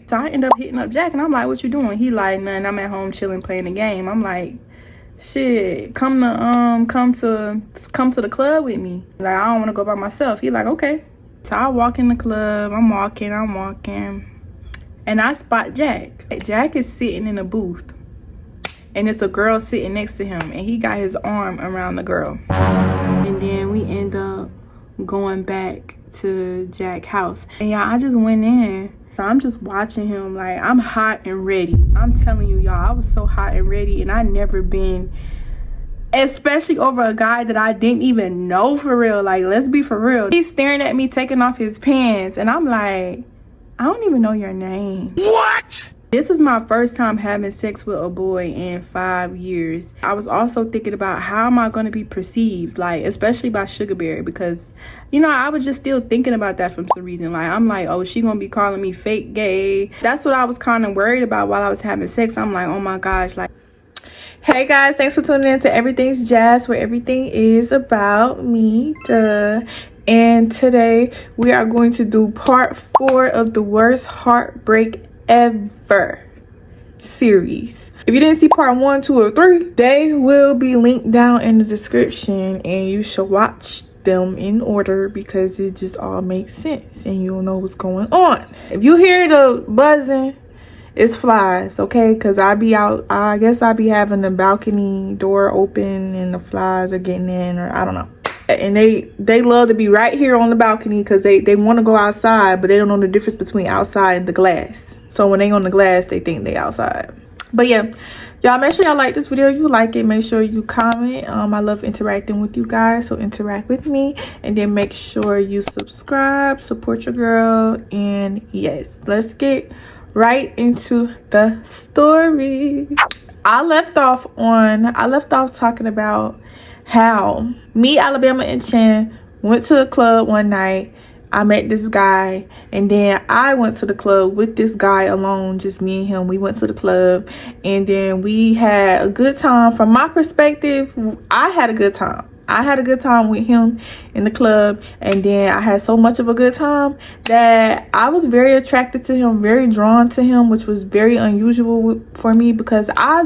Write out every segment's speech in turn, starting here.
So I end up hitting up Jack, and I'm like, what you doing? He like, nothing, I'm at home chilling, playing the game. I'm like, shit, come to the club with me. Like, I don't want to go by myself. He like, okay. So I walk in the club, I'm walking, and I spot Jack. Jack is sitting in a booth, and it's a girl sitting next to him, and he got his arm around the girl. And then we end up going back to Jack's house. And y'all, I just went in. So I'm just watching him, like, I'm hot and ready. I'm telling you, y'all, I was so hot and ready, and I never been, especially over a guy that I didn't even know, for real. Like, let's be for real. He's staring at me taking off his pants, and I'm like, I don't even know your name. What? This is my first time having sex with a boy in 5 years. I was also thinking about how am I going to be perceived, like, especially by Sugar Bear, because, you know, I was just still thinking about that for some reason. Like, I'm like, oh, she gonna be calling me fake gay. That's what I was kind of worried about while I was having sex. I'm like, oh my gosh, like. Hey guys, thanks for tuning in to Everything's Jazz, where everything is about me. Duh. And today we are going to do part 4 of the worst heartbreak ever series. If you didn't see part 1, 2, or 3, they will be linked down in the description, and you should watch them in order because it just all makes sense and you'll know what's going on. If you hear the buzzing, it's flies, okay? Because I be out, I guess I be having the balcony door open and the flies are getting in, or I don't know. And they love to be right here on the balcony because they want to go outside, but they don't know the difference between outside and the glass. So when they on the glass, they think they outside. But yeah, y'all, make sure y'all like this video. If you like it, make sure you comment. I love interacting with you guys, so interact with me. And then make sure you subscribe, support your girl. And yes, let's get right into the story. I left off talking about how me, Alabama, and Chan went to a club one night. I met this guy, and then I went to the club with this guy alone, just me and him. We went to the club, and then we had a good time. From my perspective, I had a good time. I had a good time with him in the club, and then I had so much of a good time that I was very attracted to him, very drawn to him, which was very unusual for me because I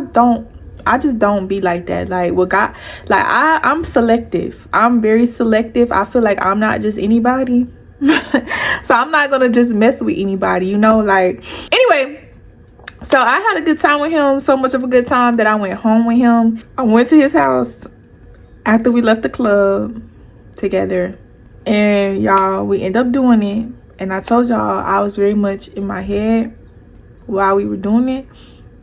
just don't be like that. Like, with God, like, I'm selective. I'm very selective. I feel like I'm not just anybody. So I'm not gonna just mess with anybody, you know. Like, anyway, so I had a good time with him, so much of a good time that I went home with him. I went to his house after we left the club together, and y'all, we ended up doing it. And I told y'all I was very much in my head while we were doing it,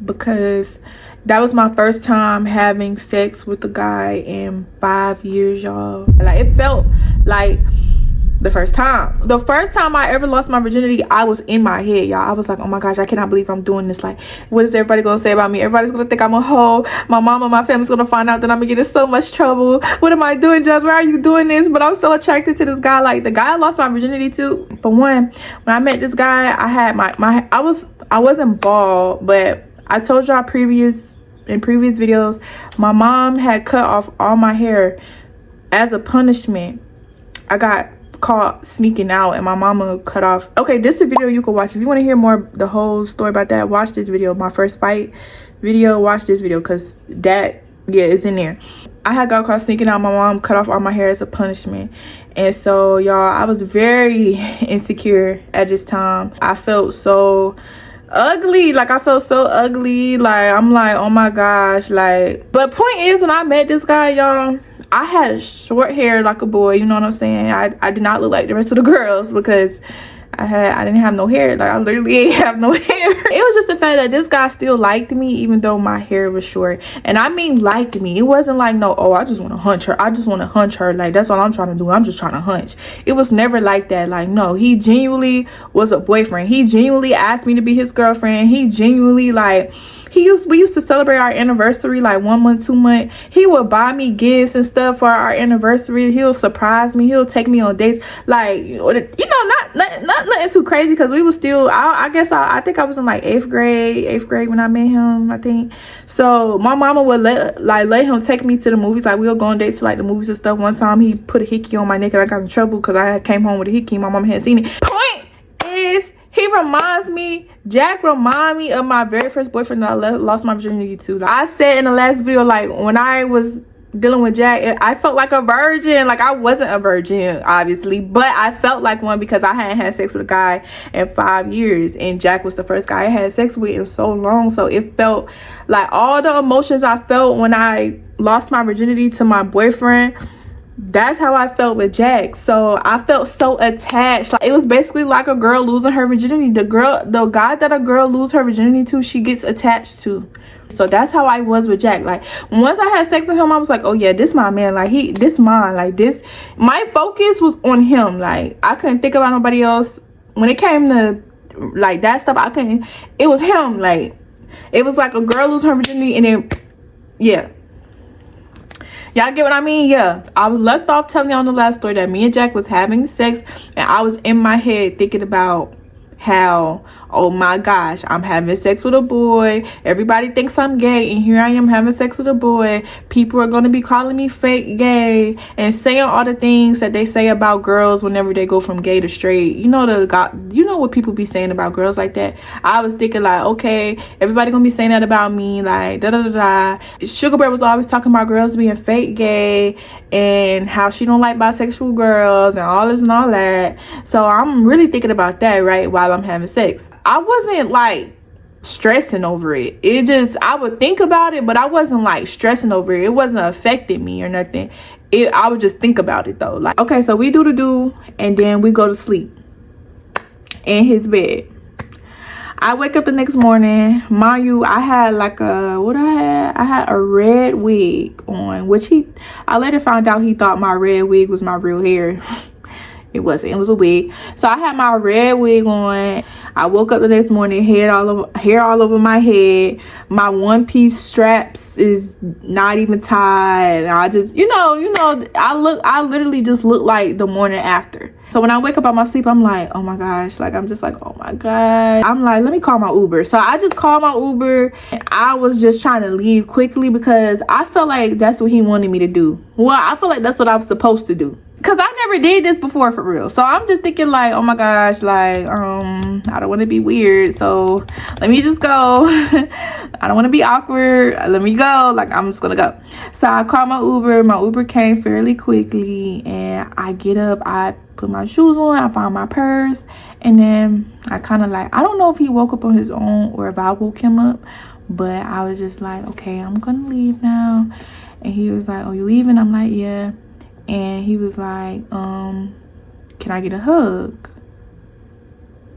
because that was my first time having sex with a guy in 5 years, y'all. Like, it felt like the first time I ever lost my virginity, I was in my head, y'all. I was like, oh my gosh, I cannot believe I'm doing this. Like, what is everybody gonna say about me? Everybody's gonna think I'm a hoe. My mama, my family's gonna find out that I'm gonna get in so much trouble. What am I doing, Jazz? Why are you doing this? But I'm so attracted to this guy. Like, the guy I lost my virginity to, for one, when I met this guy, I had I wasn't bald, but I told y'all in previous videos, my mom had cut off all my hair as a punishment. I got caught sneaking out, and my mama cut off. Okay, this is the video you can watch if you want to hear more, the whole story about that. Watch this video, my first fight video. Watch this video, because that, yeah, it's in there. I had got caught sneaking out. My mom cut off all my hair as a punishment. And so, y'all, I was very insecure at this time. I felt so ugly. Like, I felt so ugly. Like, I'm like, oh my gosh. Like, but point is, when I met this guy, y'all, I had short hair like a boy, you know what I'm saying? I did not look like the rest of the girls because I didn't have no hair. Like, I literally ain't have no hair. It was just the fact that this guy still liked me even though my hair was short. And I mean, liked me. It wasn't like, no, oh, I just want to hunch her. I just want to hunch her. Like, that's all I'm trying to do. I'm just trying to hunch. It was never like that. Like, no, he genuinely was a boyfriend. He genuinely asked me to be his girlfriend. He genuinely, like, we used to celebrate our anniversary like 1 month, 2 months. He would buy me gifts and stuff for our anniversary. He'll surprise me. He'll take me on dates. Like, you know, not nothing too crazy, because we was still, I think I was in like 8th grade when I met him, I think. So my mama would let him take me to the movies. Like, we'll go on dates to like the movies and stuff. One time he put a hickey on my neck and I got in trouble because I came home with a hickey. My mama hadn't seen it. Point is, he Jack remind me of my very first boyfriend that I lost my virginity to. Like I said in the last video, like when I was dealing with Jack, I felt like a virgin. Like I wasn't a virgin, obviously, but I felt like one because I hadn't had sex with a guy in 5 years, and Jack was the first guy I had sex with in so long. So it felt like all the emotions I felt when I lost my virginity to my boyfriend, that's how I felt with Jack. So I felt so attached. Like it was basically like a girl losing her virginity. The guy that a girl lose her virginity to, she gets attached to. So that's how I was with Jack. Like once I had sex with him, I was like, oh yeah, this my man. Like this mine. Like this, my focus was on him. Like I couldn't think about nobody else. When it came to like that stuff, I couldn't. It was him. Like it was like a girl lose her virginity, and then yeah. Y'all get what I mean? Yeah. I was left off telling y'all in the last story that me and Jack was having sex, and I was in my head thinking about how, oh my gosh, I'm having sex with a boy. Everybody thinks I'm gay, and here I am having sex with a boy. People are going to be calling me fake gay and saying all the things that they say about girls whenever they go from gay to straight. You know what people be saying about girls like that. I was thinking like, okay, everybody gonna be saying that about me, like da da da da. Sugar Bear was always talking about girls being fake gay and how she don't like bisexual girls and all this and all that. So I'm really thinking about that right while I'm having sex. I wasn't like stressing over it. It just, I would think about it, but I wasn't like stressing over it. It wasn't affecting me or nothing. I would just think about it though. Like, okay, so we do the do, and then we go to sleep in his bed. I wake up the next morning. Mind you, I had like I had a red wig on, which I later found out he thought my red wig was my real hair. It wasn't. It was a wig. So I had my red wig on. I woke up the next morning, hair all over my head. My one-piece straps is not even tied. I just, I literally just look like the morning after. So when I wake up out my sleep, I'm like, oh my gosh. Like, I'm just like, oh my God. I'm like, let me call my Uber. So I just called my Uber. And I was just trying to leave quickly because I felt like that's what he wanted me to do. Well, I feel like that's what I was supposed to do. Because I never did this before for real. So I'm just thinking like, oh my gosh, like, I don't want to be weird. So let me just go. I don't want to be awkward. Let me go. Like, I'm just going to go. So I called my Uber. My Uber came fairly quickly. And I get up. I put my shoes on. I found my purse. And then I kind of like, I don't know if he woke up on his own or if I woke him up. But I was just like, okay, I'm going to leave now. And he was like, oh, you leaving? I'm like, yeah. And he was like, can I get a hug?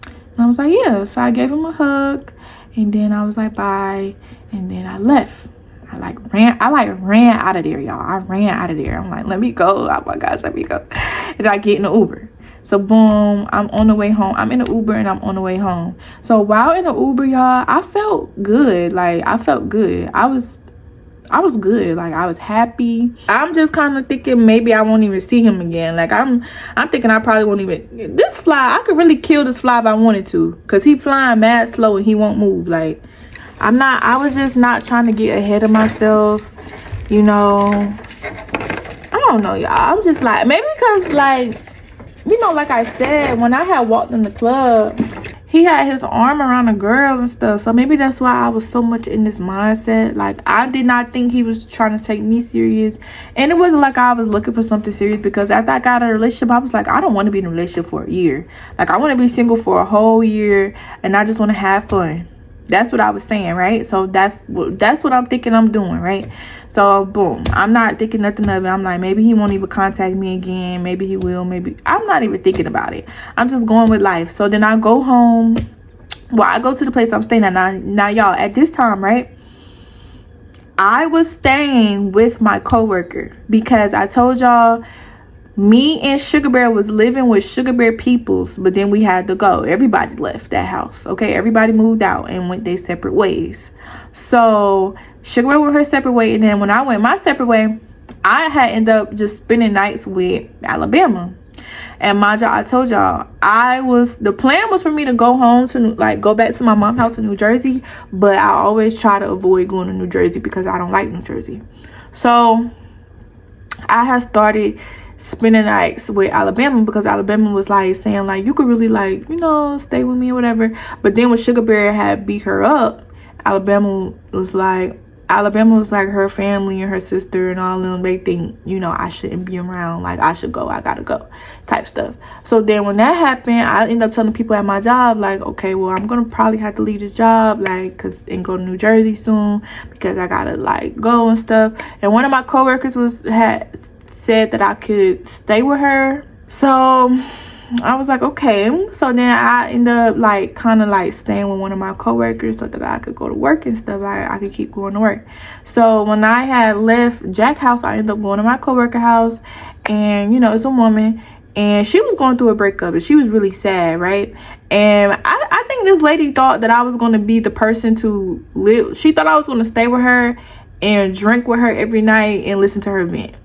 And I was like, yeah. So I gave him a hug, and then I was like, bye. And then I left. I ran out of there, y'all. I ran out of there. I'm like, let me go. Oh my gosh, let me go. And I get in the Uber. So boom, I'm on the way home. I'm in the Uber and I'm on the way home. So while in the Uber, y'all, I felt good. Like, I felt good. I was good. Like, I was happy. I'm just kind of thinking maybe I won't even see him again. Like, I'm thinking I probably won't even. This fly, I could really kill this fly if I wanted to, because he flying mad slow and he won't move. Like, I was just not trying to get ahead of myself, you know. I don't know, y'all. I'm just like, maybe because, like, you know, like I said, when I had walked in the club, he had his arm around a girl and stuff. So maybe that's why I was so much in this mindset. Like, I did not think he was trying to take me serious. And it wasn't like I was looking for something serious, because after I got in a relationship, I was like, I don't want to be in a relationship for a year. Like, I want to be single for a whole year, and I just want to have fun. That's what I was saying, right? So that's what I'm thinking I'm doing, right? So boom, I'm not thinking nothing of it. I'm like, maybe he won't even contact me again. Maybe he will. Maybe I'm not even thinking about it. I'm just going with life. So then I go home. Well, I go to the place I'm staying at now, y'all. At this time, right, I was staying with my coworker, because I told y'all, me and Sugar Bear was living with Sugar Bear peoples, but then we had to go. Everybody left that house, okay? Everybody moved out and went their separate ways. So Sugar Bear went her separate way, and then when I went my separate way, I had ended up just spending nights with Alabama. And mind y'all, I told y'all, the plan was for me to go home to, like, go back to my mom's house in New Jersey, but I always try to avoid going to New Jersey because I don't like New Jersey. So I had started spending nights with Alabama, because Alabama was like saying like, you could really like, you know, stay with me or whatever. But then when Sugar Bear had beat her up, Alabama was like her family and her sister and all of them, they think, you know, I shouldn't be around, like I should go, I gotta go type stuff. So then when that happened, I ended up telling people at my job like, okay, well, I'm gonna probably have to leave this job, like, and go to New Jersey soon, because I gotta like go and stuff. And one of my coworkers had said that I could stay with her, so I was like, okay. So then I ended up like kind of like staying with one of my coworkers so that I could go to work and stuff. I could keep going to work. So when I had left Jack's house, I ended up going to my coworker house, and you know, it's a woman, and she was going through a breakup and she was really sad, right? And I think this lady thought that I was going to be the person to live. She thought I was going to stay with her and drink with her every night and listen to her vent.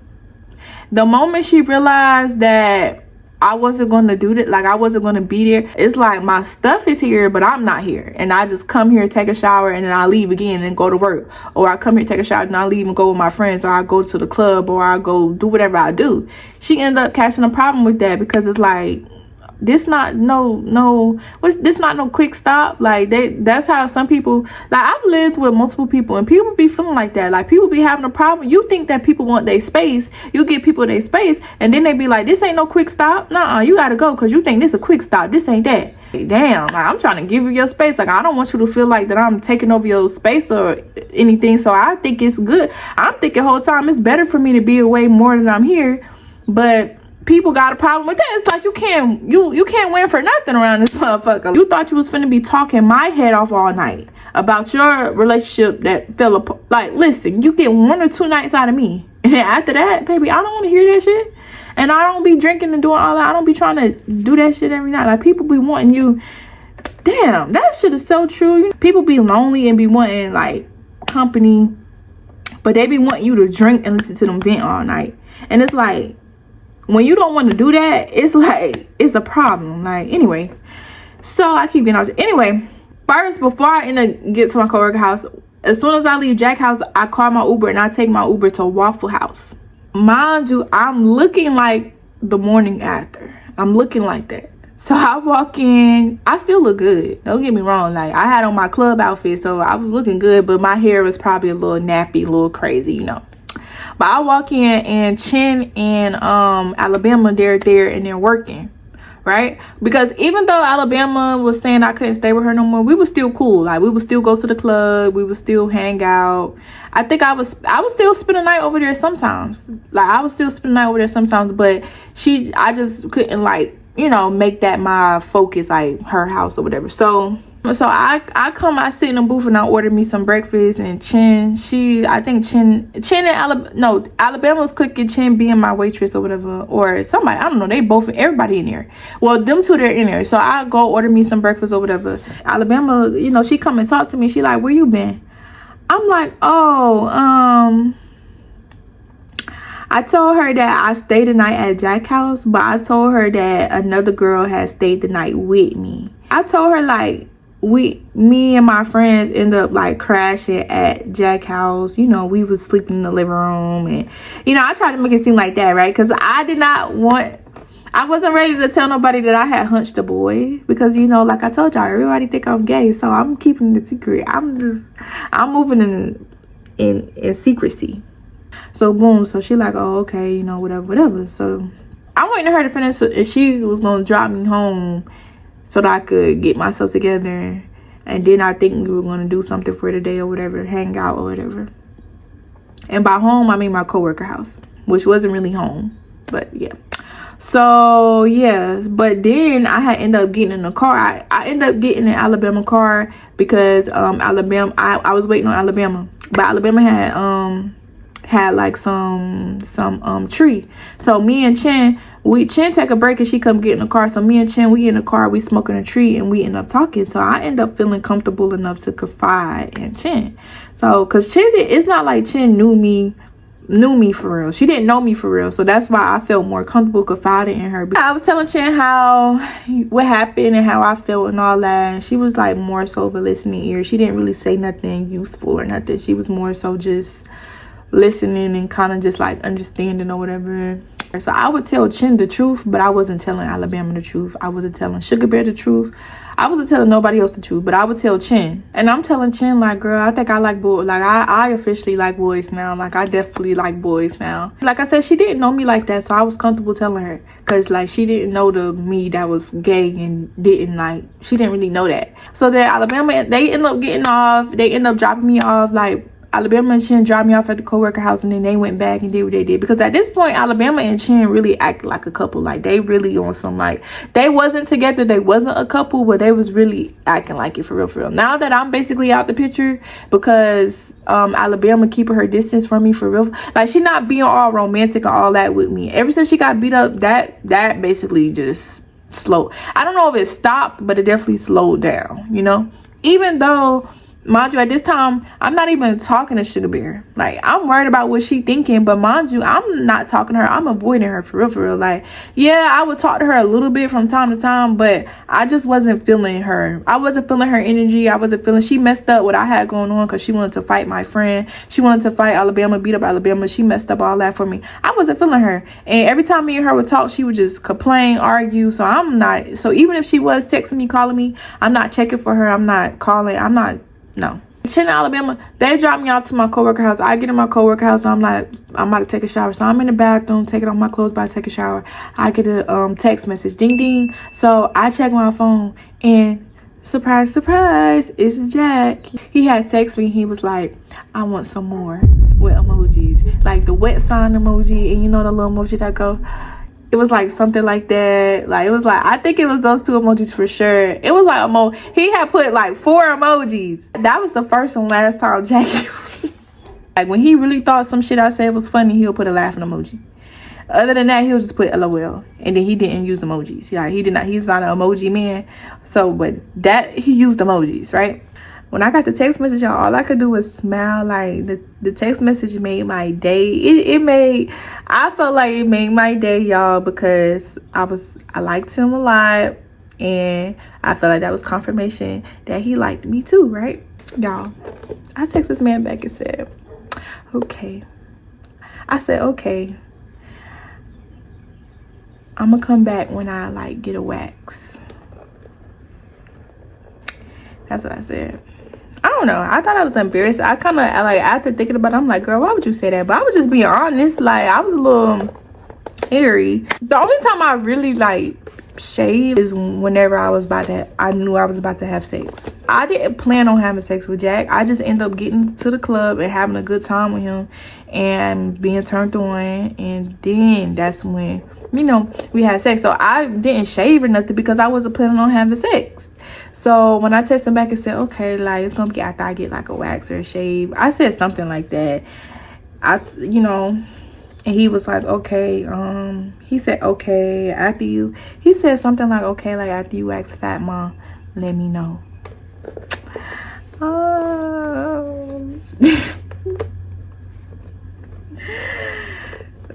The moment she realized that I wasn't going to do that, like I wasn't going to be there, it's like my stuff is here but I'm not here, and I just come here, take a shower, and then I leave again and go to work. Or I come here, take a shower, and I leave and go with my friends, or I go to the club, or I go do whatever I do. She ended up catching a problem with that, because it's like, this not no quick stop. Like that's how some people, like I've lived with multiple people, and people be feeling like that. Like people be having a problem. You think that people want their space, you give people their space, and then they be like, this ain't no quick stop. Nah, you gotta go because you think this a quick stop. This ain't that. Damn, like, I'm trying to give you your space. Like I don't want you to feel like that I'm taking over your space or anything. So I think it's good. I'm thinking the whole time it's better for me to be away more than I'm here. But people got a problem with that. It's like you can't win for nothing around this motherfucker. You thought you was finna be talking my head off all night about your relationship that fell apart. Like, listen, you get 1 or 2 nights out of me, and then after that, baby, I don't want to hear that shit. And I don't be drinking and doing all that. I don't be trying to do that shit every night. Like, people be wanting you. Damn, that shit is so true. People be lonely and be wanting like company, but they be wanting you to drink and listen to them vent all night. And it's like, when you don't want to do that, it's like, it's a problem. Like, anyway, so I keep getting out. Anyway, first, before I end up get to my coworker house, as soon as I leave Jack's house, I call my Uber and I take my Uber to Waffle House. Mind you, I'm looking like the morning after. I'm looking like that. So I walk in, I still look good. Don't get me wrong. Like, I had on my club outfit, so I was looking good, but my hair was probably a little nappy, a little crazy, you know. But I walk in, and Chin and Alabama, they're there and they're working, right? Because even though Alabama was saying I couldn't stay with her no more, we were still cool. Like, we would still go to the club, we would still hang out. I think I was still spend a night over there sometimes. Like, I was still spend a night over there sometimes, but I just couldn't, like, you know, make that my focus, like her house or whatever. So I sit in the booth and I order me some breakfast, and Chin and Alabama was cooking, Chin being my waitress or whatever, or somebody, I don't know, they both, everybody in there. Well, them two, they're in there. So I go order me some breakfast or whatever. Alabama, you know, she come and talk to me. She like, where you been? I'm like, oh, I told her that I stayed the night at Jack's house, but I told her that another girl had stayed the night with me. I told her like, me and my friends end up like crashing at Jack's house. You know, we was sleeping in the living room, and you know, I tried to make it seem like that, right? Because I wasn't ready to tell nobody that I had hunched a boy, because you know, like I told y'all, everybody think I'm gay, so I'm keeping it secret. I'm moving in secrecy. So boom, so she like, oh, okay, you know, whatever. So I'm waiting for her to finish, and she was gonna drop me home so that I could get myself together, and then I think we were going to do something for the day or whatever, hang out or whatever. And by home, I mean my coworker house, which wasn't really home, but yeah. So yes, but then I had ended up getting in the car. I ended up getting an Alabama car because Alabama, I was waiting on Alabama, but Alabama had like some tree. So me and Chin take a break and she come get in the car. So me and Chin, we in the car, we smoking a tree, and we end up talking. So I end up feeling comfortable enough to confide in Chin. So because it's not like Chin knew me for real. She didn't know me for real. So that's why I felt more comfortable confiding in her. I was telling Chin what happened and how I felt and all that. And she was like more so of a listening ear. She didn't really say nothing useful or nothing. She was more so just listening and kind of just like understanding or whatever. So I would tell Chin the truth, but I wasn't telling Alabama the truth. I wasn't telling Sugar Bear the truth. I wasn't telling nobody else the truth, but I would tell Chin. And I'm telling Chin, like, girl, I think I like boys. Like, I officially like boys now. Like, I definitely like boys now. Like I said, she didn't know me like that, so I was comfortable telling her. Because, like, she didn't know the me that was gay and didn't, like, she didn't really know that. So then Alabama, they end up getting off. They end up dropping me off, like, Alabama and Chin dropped me off at the co-worker house, and then they went back and did what they did. Because at this point, Alabama and Chin really acted like a couple. Like, they really on some, like, they wasn't together, they wasn't a couple, but they was really acting like it for real, for real. Now that I'm basically out the picture, because Alabama keeping her distance from me for real, like, she not being all romantic and all that with me. Ever since she got beat up, that basically just slowed. I don't know if it stopped, but it definitely slowed down, you know. Even though, mind you, at this time, I'm not even talking to Sugar Bear. Like, I'm worried about what she thinking, but mind you, I'm not talking to her. I'm avoiding her for real, for real. Like, yeah, I would talk to her a little bit from time to time, but I just wasn't feeling her. I wasn't feeling her energy. I wasn't feeling, she messed up what I had going on because she wanted to fight my friend. She wanted to fight Alabama, beat up Alabama. She messed up all that for me. I wasn't feeling her. And every time me and her would talk, she would just complain, argue. So I'm not, so even if she was texting me, calling me, I'm not checking for her. I'm not calling. I'm not. No. Chin, Alabama, they dropped me off to my coworker house. I get in my coworker house. I'm like, I'm about to take a shower. So I'm in the bathroom, taking off my clothes, about to take a shower. I get a text message, ding ding. So I check my phone, and surprise, surprise, it's Jack. He had texted me. He was like, I want some more with emojis, like the wet sign emoji, and you know the little emoji that go. It was like something like that. Like, it was like, I think it was those two emojis for sure. It was like he had put like 4 emojis. That was the first and last time Jackie like, when he really thought some shit I said was funny, he'll put a laughing emoji. Other than that, he'll just put LOL, and then he didn't use emojis. Like, he's not an emoji man. So, but that, he used emojis, right? When I got the text message, y'all, all I could do was smile. Like, the text message made my day. I felt like it made my day, y'all, because I liked him a lot, and I felt like that was confirmation that he liked me too, right? Y'all, I texted this man back and said, okay. I said, okay, I'm gonna come back when I, like, get a wax. That's what I said. I don't know. I thought I was embarrassed. I kind of, like, after thinking about it, I'm like, girl, why would you say that? But I was just being honest. Like, I was a little hairy. The only time I really, like, shaved is whenever I knew I was about to have sex. I didn't plan on having sex with Jack. I just ended up getting to the club and having a good time with him and being turned on. And then that's when, you know, we had sex. So I didn't shave or nothing because I wasn't planning on having sex. So when I texted him back and said, okay, like, it's gonna be after I get like a wax or a shave, I said something like that. You know, and he was like, okay, he said, okay, after you, he said something like, okay, like, after you wax Fat Mom, let me know.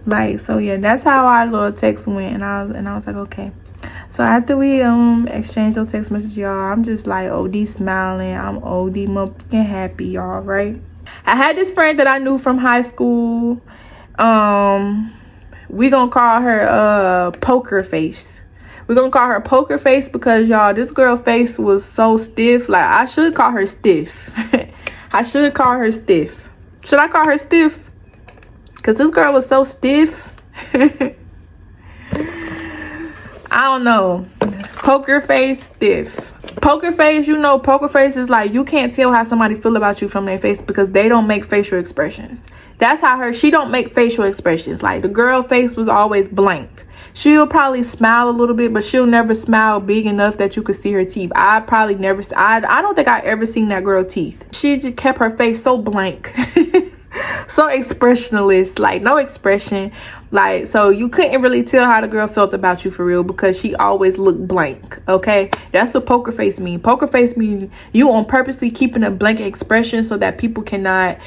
Like, so yeah, that's how our little text went, and I was like, okay. So after we exchanged those text messages, y'all, I'm just like OD smiling. I'm OD motherfucking happy, y'all, right? I had this friend that I knew from high school. We gonna call her Poker Face. We're gonna call her Poker Face because, y'all, this girl face was so stiff. Like, I should call her Stiff. I should call her Stiff. Should I call her Stiff? Because this girl was so stiff. I don't know. Poker Face, Stiff. Poker Face, you know, Poker Face is like, you can't tell how somebody feel about you from their face because they don't make facial expressions. That's how she don't make facial expressions. Like, the girl face was always blank. She'll probably smile a little bit, but she'll never smile big enough that you could see her teeth. I don't think I ever seen that girl teeth. She just kept her face so blank. So expressionless, like, no expression. Like, so you couldn't really tell how the girl felt about you for real because she always looked blank. Okay, that's what Poker Face mean. Poker Face mean you on purposely keeping a blank expression so that people cannot,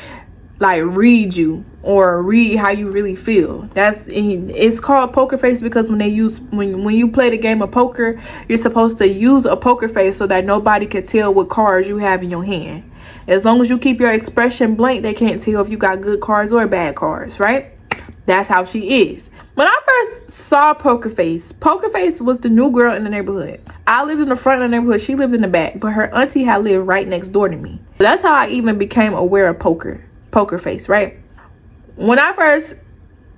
like, read you or read how you really feel. It's called Poker Face because when you play the game of poker, you're supposed to use a poker face so that nobody can tell what cards you have in your hand. As long as you keep your expression blank, they can't tell if you got good cards or bad cards, right? That's how she is. When I first saw Poker Face was the new girl in the neighborhood. I lived in the front of the neighborhood. She lived in the back, but her auntie had lived right next door to me. That's how I even became aware of Poker Face, right? When I first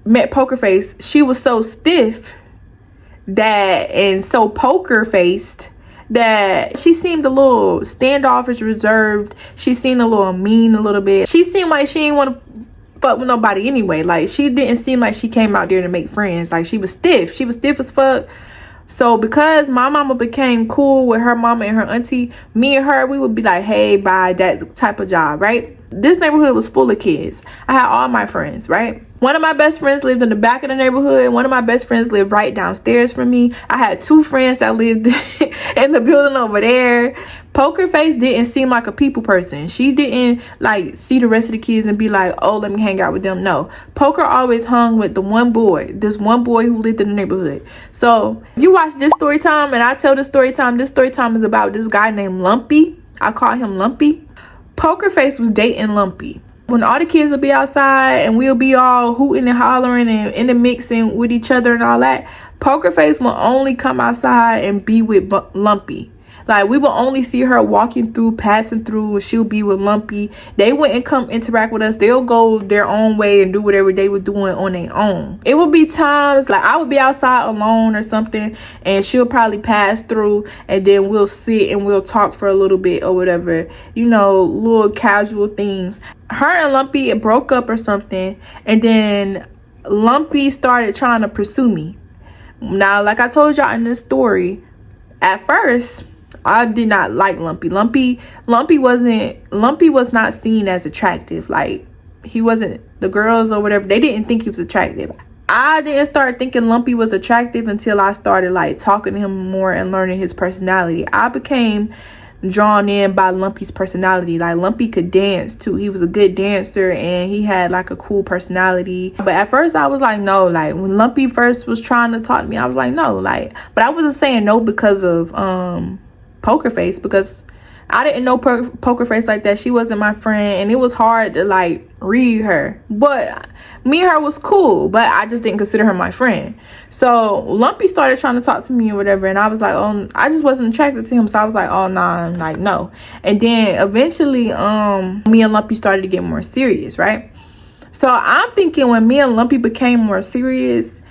met Poker Face, she was so stiff and so poker faced that she seemed a little standoffish, reserved. She seemed a little mean a little bit. She seemed like she didn't want to fuck with nobody anyway. Like, she didn't seem like she came out there to make friends. Like, she was stiff as fuck. So because my mama became cool with her mama and her auntie, me and her, we would be like, hey, bye, that type of job, right? This neighborhood was full of kids. I had all my friends, right? One of my best friends lived in the back of the neighborhood. One of my best friends lived right downstairs from me. I had 2 friends that lived in the building over there. Poker Face didn't seem like a people person. She didn't like see the rest of the kids and be like, oh, let me hang out with them. No. Poker always hung with this one boy who lived in the neighborhood. So if you watch this story time and I tell this story time is about this guy named Lumpy. I call him Lumpy. Poker Face was dating Lumpy. When all the kids will be outside and we'll be all hooting and hollering and in the mixing with each other and all that, Poker Face will only come outside and be with Lumpy. Like, we will only see her walking through, passing through, and she'll be with Lumpy. They wouldn't come interact with us. They'll go their own way and do whatever they were doing on their own. It would be times like I would be outside alone or something, and she'll probably pass through, and then we'll sit and we'll talk for a little bit or whatever. You know, little casual things. Her and Lumpy broke up or something, and then Lumpy started trying to pursue me. Now, like I told y'all in this story, at first I did not like Lumpy. Lumpy was not seen as attractive. Like, he wasn't, the girls or whatever, they didn't think he was attractive. I didn't start thinking Lumpy was attractive until I started like talking to him more and learning his personality. I became drawn in by Lumpy's personality. Like, Lumpy could dance too. He was a good dancer and he had like a cool personality. But at first I was like, no. Like, when Lumpy first was trying to talk to me, I was like, no. Like, but I wasn't saying no because of Poker Face, because I didn't know Poker Face like that. She wasn't my friend, and it was hard to like read her. But me and her was cool, but I just didn't consider her my friend. So Lumpy started trying to talk to me or whatever, and I was like, oh, I just wasn't attracted to him. So I was like, oh, nah, I'm like, no. And then eventually me and Lumpy started to get more serious, right? So I'm thinking when me and Lumpy became more serious,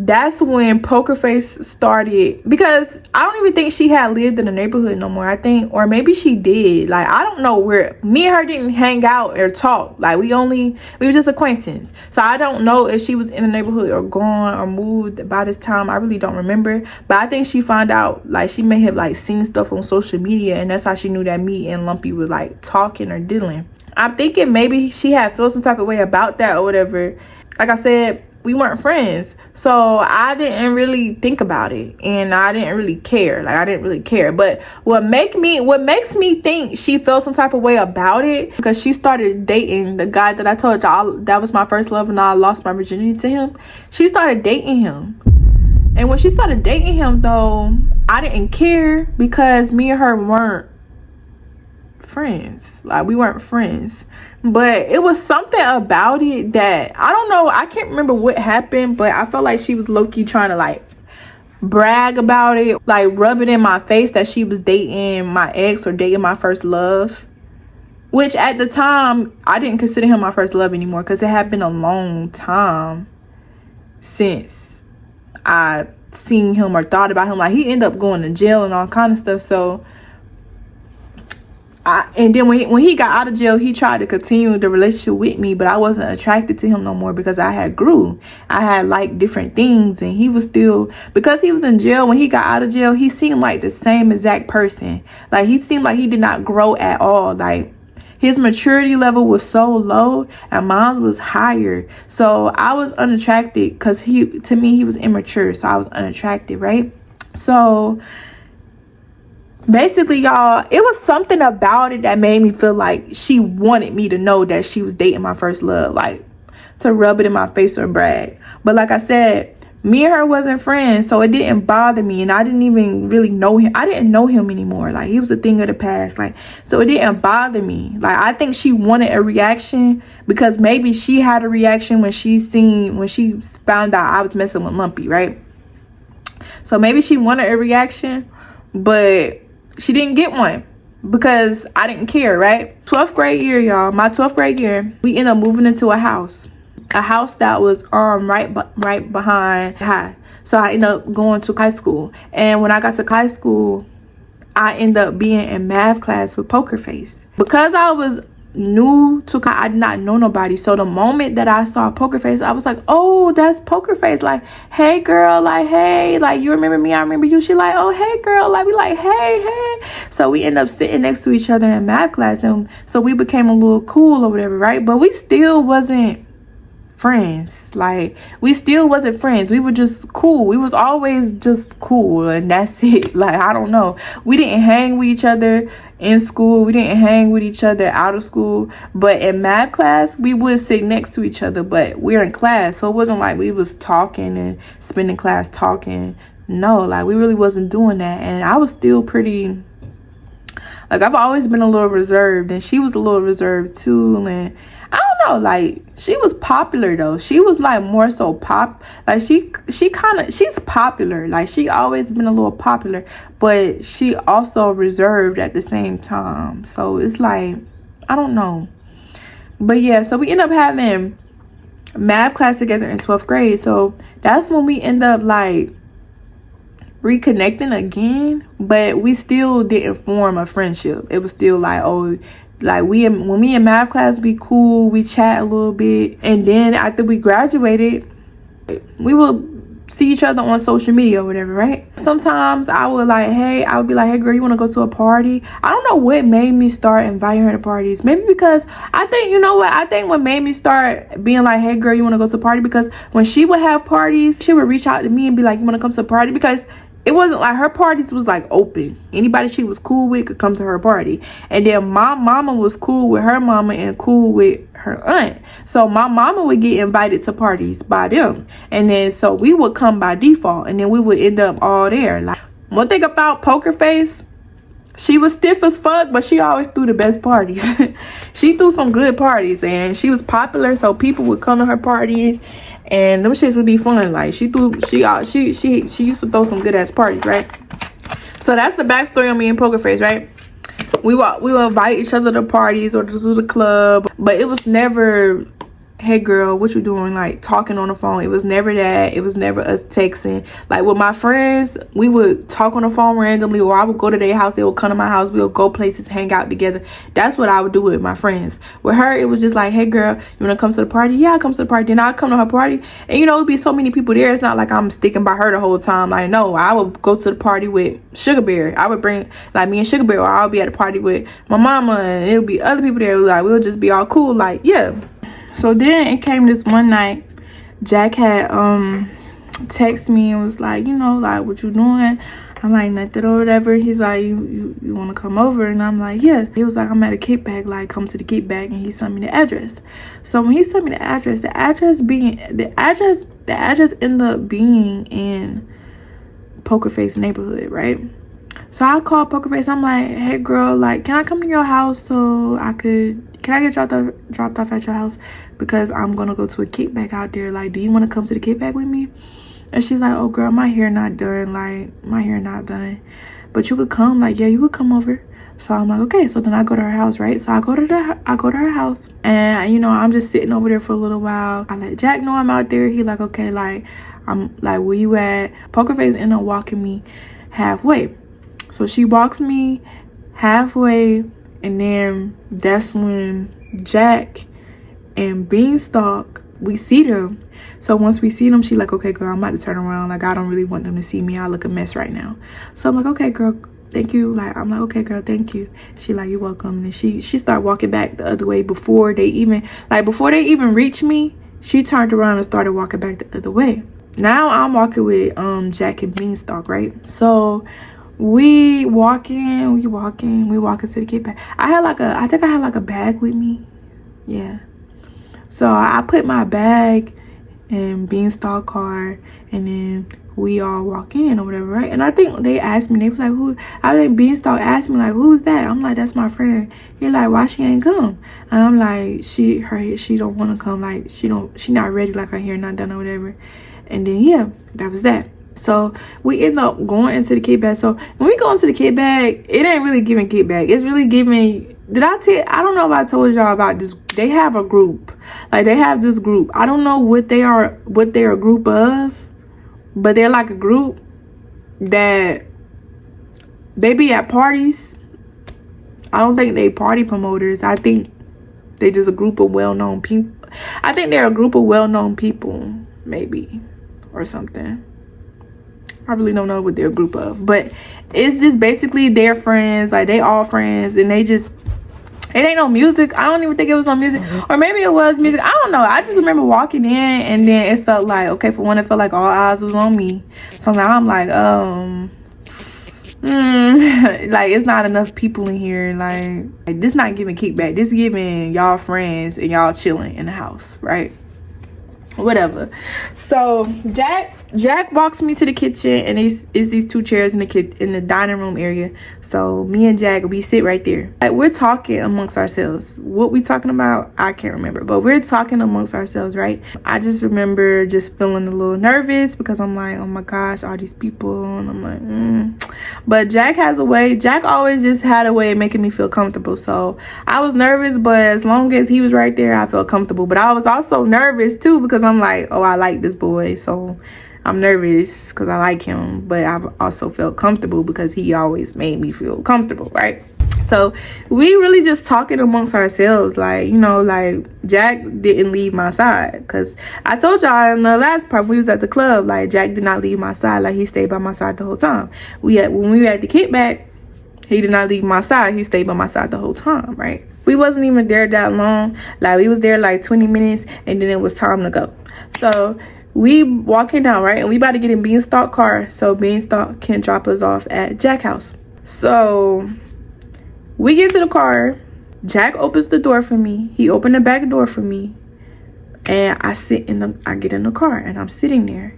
that's when Poker Face started, because I don't even think she had lived in the neighborhood no more. I think, or maybe she did. Like, I don't know, where me and her didn't hang out or talk. Like, we were just acquaintances. So I don't know if she was in the neighborhood or gone or moved by this time. I really don't remember. But I think she found out, like, she may have like seen stuff on social media, and that's how she knew that me and Lumpy were like talking or dealing. I'm thinking maybe she had felt some type of way about that or whatever. Like I said, we weren't friends, so I didn't really think about it, and I didn't really care. Like, I didn't really care. But what makes me think she felt some type of way about it, because she started dating the guy that I told y'all that was my first love and I lost my virginity to him. She started dating him, and when she started dating him, though, I didn't care, because me and her weren't friends. Like, we weren't friends. But it was something about it that, I don't know, I can't remember what happened, but I felt like she was low-key trying to like brag about it, like rub it in my face that she was dating my ex or dating my first love, which at the time I didn't consider him my first love anymore, because it had been a long time since I seen him or thought about him. Like, he ended up going to jail and all kind of stuff. So and then when he got out of jail, he tried to continue the relationship with me, but I wasn't attracted to him no more, because I had grew. I had like different things, and he was still, because he was in jail. When he got out of jail, he seemed like the same exact person. Like, he seemed like he did not grow at all. Like, his maturity level was so low and mine was higher. So I was unattracted, because to me he was immature, so I was unattracted, right? So basically, y'all, it was something about it that made me feel like she wanted me to know that she was dating my first love, like to rub it in my face or brag. But like I said, Me and her wasn't friends, so it didn't bother me, and I didn't even really know him. I didn't know him anymore. Like, he was a thing of the past. Like, so it didn't bother me. Like, I think she wanted a reaction because maybe she had a reaction when she found out I was messing with Lumpy, right? So maybe she wanted a reaction, but she didn't get one because I didn't care, right? 12th grade year, y'all. My 12th grade year, we ended up moving into a house that was right behind high. So I ended up going to high school, and when I got to high school, I ended up being in math class with Poker Face. Because I was new to, I did not know nobody. So the moment that I saw Poker Face, I was like, oh, that's Poker Face. Like, hey girl, like, hey, like, you remember me, I remember you. She like, oh, hey girl, like, we like, hey. So we ended up sitting next to each other in math class, and so we became a little cool or whatever, right? But we still wasn't friends. Like, we still wasn't friends. We were just cool. We was always just cool, and that's it. Like, I don't know, we didn't hang with each other in school, we didn't hang with each other out of school, but in math class we would sit next to each other. But we're in class, so it wasn't like we was talking and spending class talking. No, like, we really wasn't doing that. And I was still pretty, like, I've always been a little reserved, and she was a little reserved too. And I don't know, like, she was popular though. She was like more so like she's popular. Like, she always been a little popular, but she also reserved at the same time. So it's like, I don't know. But yeah, so we end up having math class together in 12th grade. So that's when we end up like reconnecting again, but we still didn't form a friendship. It was still like, oh, like, when we in math class, we cool, we chat a little bit, and then after we graduated, we would see each other on social media or whatever, right? Sometimes I would be like, hey girl, you want to go to a party? I don't know what made me start inviting her to parties. Maybe because I think, you know what, I think what made me start being like, hey girl, you want to go to a party, because when she would have parties, she would reach out to me and be like, you want to come to a party? Because it wasn't like her parties was like open. Anybody she was cool with could come to her party. And then my mama was cool with her mama and cool with her aunt. So my mama would get invited to parties by them. And then so we would come by default. And then we would end up all there. Like, one thing about Poker Face, she was stiff as fuck, but she always threw the best parties. She threw some good parties, and she was popular, so people would come to her parties, and them shits would be fun. Like, she used to throw some good ass parties, right? So that's the backstory on me and Poker Face, right? We would invite each other to parties or to the club, but it was never, hey girl, what you doing, like talking on the phone. It was never that. It was never us texting. Like, with my friends, we would talk on the phone randomly, or I would go to their house, they would come to my house, we would go places, hang out together. That's what I would do with my friends. With her, it was just like, hey girl, you want to come to the party? Yeah, I'll come to the party. Then I'll come to her party, and you know, it'd be so many people there. It's not like I'm sticking by her the whole time. Like, no, I would go to the party with Sugar Bear. I would bring, like, me and Sugar Bear, or I'll be at a party with my mama, and it'll be other people there. Like, we'll just be all cool. Like, yeah. So then it came this one night, Jack had texted me and was like, you know, like, what you doing? I'm like, nothing or whatever. He's like, you want to come over? And I'm like, yeah. He was like, I'm at a kickback, like, come to the kickback. And he sent me the address. So when he sent me the address ended up being in Poker Face neighborhood, right? So I called Poker Face. I'm like, hey girl, like, can I come to your house so can I get dropped off at your house, because I'm gonna go to a kickback out there. Like, do you want to come to the kickback with me? And she's like, oh girl, my hair not done, but you could come. Like, yeah, you could come over. So I'm like, okay. So then I go to her house, right? So I go to her house, and you know, I'm just sitting over there for a little while. I let Jack know I'm out there. He like, okay, like, I'm like, where you at? Poker Face ended up walking me halfway. So she walks me halfway, and then that's when Jack and Beanstalk, we see them. So once we see them, she like, okay girl, I'm about to turn around. Like, I don't really want them to see me. I look a mess right now. So I'm like, okay girl, thank you. Like, I'm like, okay girl, thank you. She like, you're welcome. And she started walking back the other way before they even reach me. She turned around and started walking back the other way. Now I'm walking with Jack and Beanstalk, right? So we walking to the kickback. I think I had like a bag with me. Yeah. So I put my bag and Beanstalk car, and then we all walk in or whatever, right? And I think they asked me, they was like, who? I think Beanstalk asked me, like, who's that? I'm like, that's my friend. He like, why she ain't come? And I'm like, she don't want to come, like she not ready, like I hear not done or whatever. And then yeah, that was that. So we end up going into the kickback. So when we go into the kickback, it ain't really giving kickback. It's really giving, I don't know if I told y'all about this. They have a group. Like they have this group. I don't know what they're a group of, but they're like a group that they be at parties. I don't think they party promoters. I think they just a group of well-known people. I think they're a group of well-known people, maybe, or something. I really don't know what they're a group of, but it's just basically their friends. Like they all friends, and they just, it ain't no music. I don't even think it was on music, or maybe it was music. I don't know. I just remember walking in, and then it felt like, okay, for one, it felt like all eyes was on me. So now I'm like, like it's not enough people in here. Like this not giving kickback. This giving y'all friends and y'all chilling in the house, right? Whatever. So Jack walks me to the kitchen, and it's these two chairs in the dining room area. So me and Jack, we sit right there. Like we're talking amongst ourselves. What we talking about, I can't remember, but we're talking amongst ourselves, right? I just remember just feeling a little nervous because I'm like, oh my gosh, all these people, and I'm like, But Jack has a way. Jack always just had a way of making me feel comfortable. So I was nervous, but as long as he was right there, I felt comfortable. But I was also nervous too because I'm like, oh, I like this boy, so I'm nervous because I like him, but I've also felt comfortable because he always made me feel comfortable, right? So we really just talking amongst ourselves, like, you know, like Jack didn't leave my side because I told y'all in the last part we was at the club, like Jack did not leave my side. Like he stayed by my side the whole time. When we were at the kickback, he did not leave my side. He stayed by my side the whole time, right? We wasn't even there that long. Like we was there like 20 minutes, and then it was time to go. So we walking out, right? And we about to get in Beanstalk car so Beanstalk can drop us off at Jack house. So we get to the car. Jack opens the door for me. He opened the back door for me. And I get in the car, and I'm sitting there.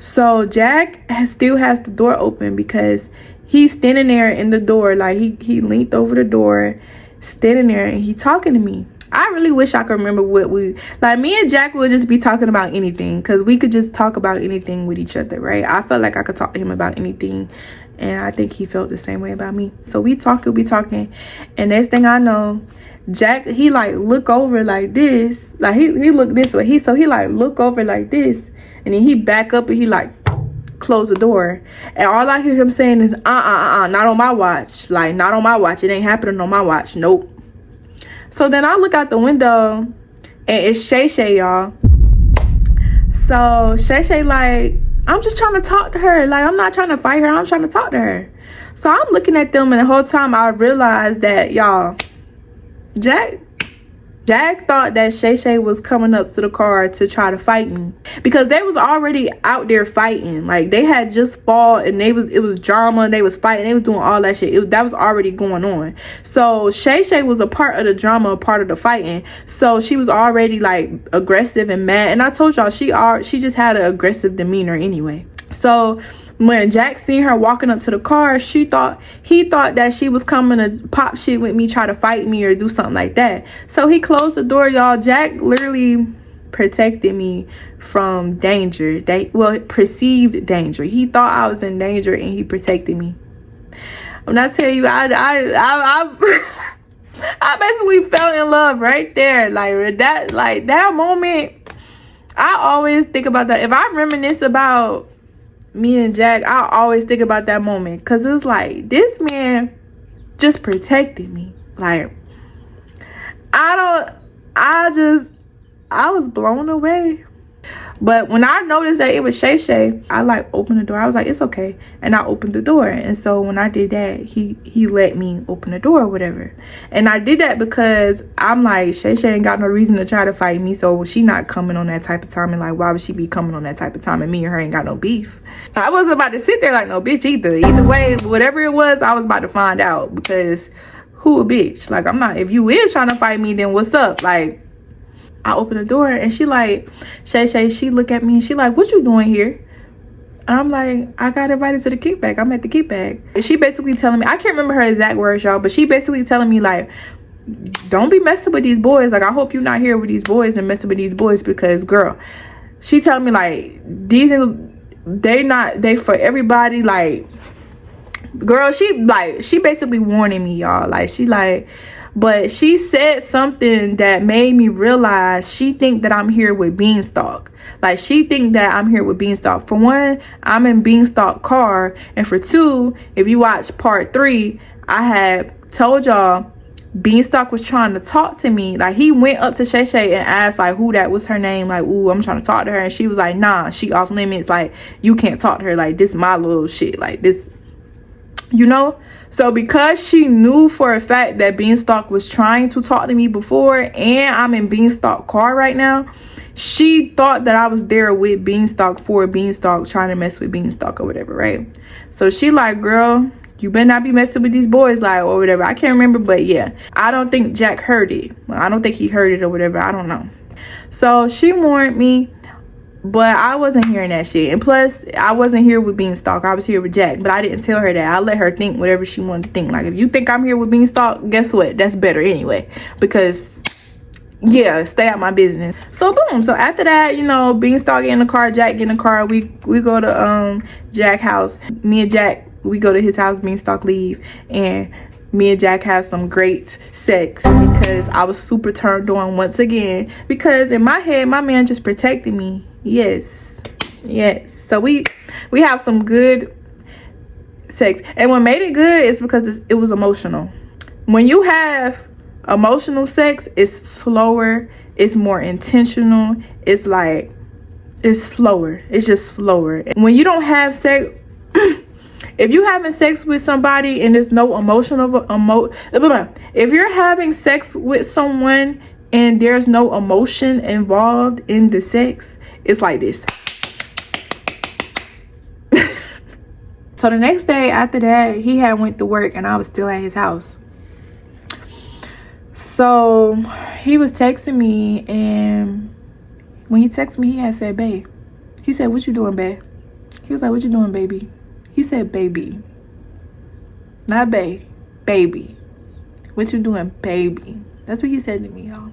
So Jack still has the door open because he's standing there in the door. Like he leaned over the door, standing there, and he talking to me. I really wish I could remember what me and Jack would just be talking about anything, because we could just talk about anything with each other, right? I felt like I could talk to him about anything, and I think he felt the same way about me. So we talking, and next thing I know, Jack, he like look over like this, like he looked this way, he like look over like this, and then he back up and he like close the door, and all I hear him saying is not on my watch, like not on my watch, it ain't happening on my watch, nope. So then I look out the window, and it's Shay Shay, y'all. So Shay Shay like, I'm just trying to talk to her. Like, I'm not trying to fight her. I'm trying to talk to her. So I'm looking at them, and the whole time I realized that, y'all, Jack thought that Shay Shay was coming up to the car to try to fight me, because they was already out there fighting. Like they had just fought, and it was drama. They was fighting. They was doing all that shit. That was already going on. So Shay Shay was a part of the drama, a part of the fighting. So she was already like aggressive and mad. And I told y'all she just had an aggressive demeanor anyway. So when Jack seen her walking up to the car, he thought that she was coming to pop shit with me, try to fight me or do something like that. So he closed the door, y'all. Jack literally protected me from danger. Perceived danger. He thought I was in danger, and he protected me. When I tell you, I basically fell in love right there. Like that moment, I always think about that. If I reminisce about me and Jack, I always think about that moment, because it's like this man just protected me. Like I was blown away. But when I noticed that it was Shay Shay, I like opened the door. I was like, it's okay. And I opened the door. And so when I did that, he let me open the door or whatever. And I did that because I'm like, Shay Shay ain't got no reason to try to fight me. So she not coming on that type of time. And like, why would she be coming on that type of time? And me and her ain't got no beef. I wasn't about to sit there like no bitch either. Either way, whatever it was, I was about to find out, because who a bitch? Like, I'm not, if you is trying to fight me, then what's up? Like, I open the door and she like, Shay, she look at me and she like, what you doing here? And I'm like, I got invited to the kickback. I'm at the kickback. And she basically telling me, I can't remember her exact words, y'all, but she basically telling me like, don't be messing with these boys. Like, I hope you're not here with these boys and messing with these boys, because girl, she telling me like, these niggas, they for everybody. Like, girl, she basically warning me, y'all. Like, she like, but she said something that made me realize she think that I'm here with Beanstalk. Like, she think that I'm here with Beanstalk. For one, I'm in Beanstalk car, and for two, if you watch part 3, I had told y'all Beanstalk was trying to talk to me. Like, he went up to Shay and asked like who that was, her name, like, ooh, I'm trying to talk to her, and she was like, nah, she off limits, like, you can't talk to her, like, this my little shit, like, this, you know. So because she knew for a fact that Beanstalk was trying to talk to me before, and I'm in Beanstalk car right now, she thought that I was there with Beanstalk for Beanstalk, trying to mess with Beanstalk or whatever, right? So she like, girl, you better not be messing with these boys, like, or whatever. I can't remember, but yeah, I don't think Jack heard it. Well, I don't think he heard it or whatever, I don't know. So she warned me, but I wasn't hearing that shit. And plus, I wasn't here with Beanstalk, I was here with Jack. But I didn't tell her that. I let her think whatever she wanted to think. Like, if you think I'm here with Beanstalk, guess what, that's better anyway, because yeah, stay out my business. So boom, so after that, you know, Beanstalk get in the car, Jack get in the car, we go to Jack house. Me and Jack, we go to his house, Beanstalk leave, and me and Jack have some great sex, because I was super turned on once again, because in my head my man just protected me. Yes, so we have some good sex, and what made it good is because it was emotional. When you have emotional sex, it's slower, it's more intentional, it's like, it's slower, it's just slower. When you don't have sex, if you're having sex with somebody and there's no if you're having sex with someone and there's no emotion involved in the sex, it's like this. So the next day after that, he had went to work and I was still at his house. So he was texting me, and when he texted me, he had said, babe. He said, what you doing, babe? He was like, what you doing, baby? He said, baby. Not babe, baby. What you doing, baby? That's what he said to me, y'all.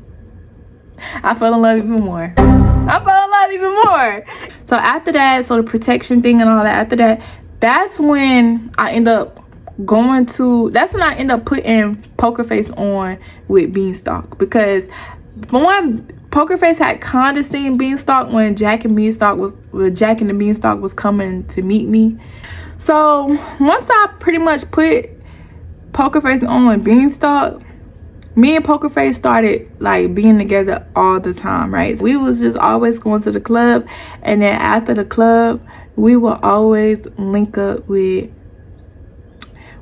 I fell in love even more. So after that, so the protection thing and all that, after that, that's when I end up putting Poker Face on with Beanstalk, because one, Poker Face had kind of seen Beanstalk when Jack and the Beanstalk was coming to meet me. So once I pretty much put Poker Face on with Beanstalk, me and Poker Face started like being together all the time, right? We was just always going to the club, and then after the club we will always link up with,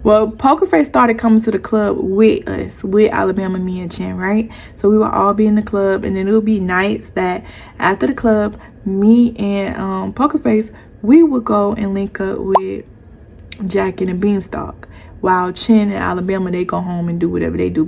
well, Poker Face started coming to the club with us, with Alabama, me and Chin, right? So we would all be in the club, and then it would be nights that after the club, me and Poker Face, we would go and link up with Jack and the Beanstalk, while Chin and Alabama, they go home and do whatever they do.